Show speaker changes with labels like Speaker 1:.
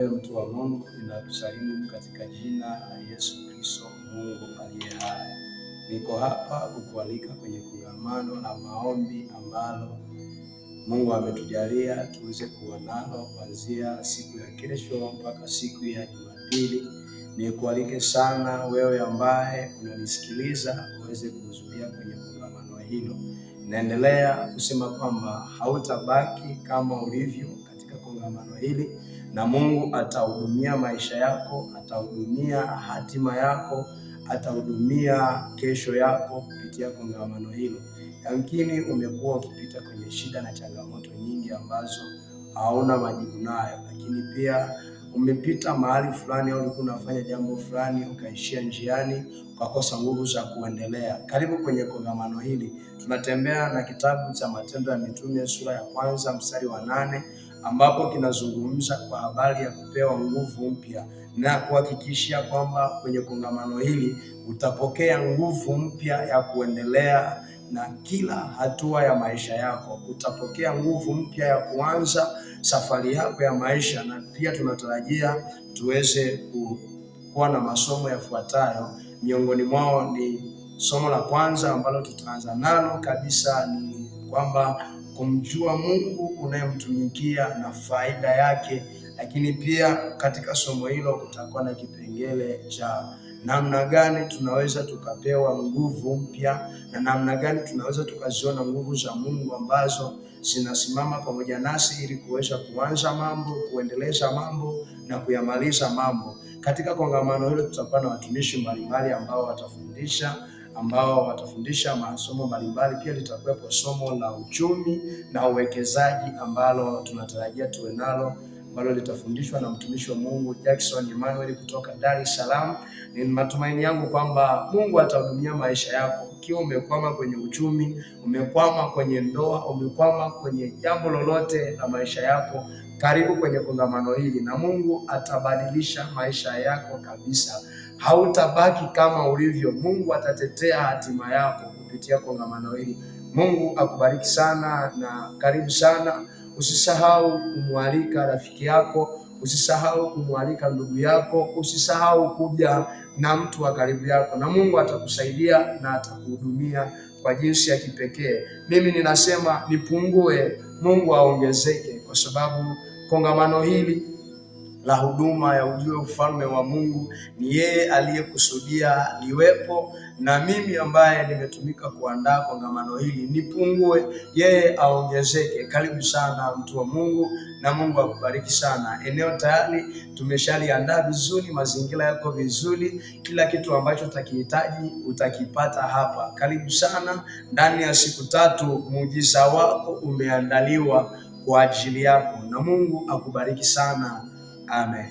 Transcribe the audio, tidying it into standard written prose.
Speaker 1: Mtu wa Mungu, ninakusalimu katika jina la Yesu Kristo, Mungu aliye hai. Niko hapa kukualika kwenye kongamano la maombi ambalo Mungu ametujalia tuweze kuwa nalo kuanzia siku ya kesho mpaka siku ya Jumapili. Nikualike sana wewe ambaye unanisikiliza uweze kuhudhuria kwenye kongamano hilo. Naendelea kusema kwamba hautabaki kama ulivyo katika kongamano hili, na Mungu atahudumia maisha yako, atahudumia hatima yako, atahudumia kesho yako kupitia kongamano hilo. Yamkini umekuwa ukipita kwenye shida na changamoto nyingi ambazo hauna majibu nayo, lakini pia umepita mahali fulani au ulikuwa unafanya jambo fulani ukaishia njiani, ukakosa nguvu za kuendelea. Karibu kwenye kongamano hili. Tunatembea na kitabu cha Matendo ya Mitume sura ya 1 mstari wa 8 ambapo kinazungumza kwa habari ya kupewa nguvu mpya, na kuhakikishia kwamba kwenye kongamano hili utapokea nguvu mpya ya kuendelea na kila hatua ya maisha yako. Utapokea nguvu mpya ya kuanza safari yako ya maisha, na pia tunatarajia tuweze kuwa na masomo yafuatayo. Miongoni mwao ni somo la kwanza ambalo tutaanza nalo kabisa, ni kwamba kumjua Mungu unayemtumikia na faida yake. Lakini pia katika somo hilo kutakuwa na kipengele cha namna gani tunaweza tukapewa nguvu mpya na namna gani tunaweza tukaziona nguvu za Mungu ambazo zinasimama pamoja nasi ili kuweza kuanza mambo, kuendeleza mambo na kuyamaliza mambo. Katika kongamano hilo tutakuwa na watumishi mbalimbali ambao watafundisha masomo mbalimbali. Pia litakuwepo somo la uchumi na uwekezaji ambalo tunatarajia tuwe nalo, ambalo litafundishwa na mtumishi wa Mungu Jackson Emmanuel kutoka Dar es Salaam. Ni matumaini yangu kwamba Mungu atahudumia maisha yako. Ukiwa umekwama kwenye uchumi, umekwama kwenye ndoa, umekwama kwenye jambo lolote la maisha yako, karibu kwenye kongamano hili na Mungu atabadilisha maisha yako kabisa. Hautabaki kama ulivyo. Mungu atatetea hatima yako kupitia kongamano hili. Mungu akubariki sana na karibu sana. Usisahau kumwalika rafiki yako, usisahau kumwalika ndugu yako, usisahau kuja na mtu wa karibu yako, na Mungu atakusaidia na atakuhudumia kwa jinsi ya kipekee. Mimi ninasema nipungue, Mungu aongezeke, kwa sababu kongamano hili la huduma ya ujue ufalme wa Mungu ni yeye aliyekusudia liwepo, na mimi ambaye nimetumika kuandaa kongamano hili nipungue, yeye aongezeke. Karibu sana mtu wa Mungu, na Mungu akubariki sana. Eneo tayari tumeshaliandaa vizuri, mazingira yako vizuri, kila kitu ambacho utakihitaji utakipata hapa. Karibu sana. Ndani ya siku 3 muujiza wako umeandaliwa kwa ajili yako, na Mungu akubariki sana. Amen.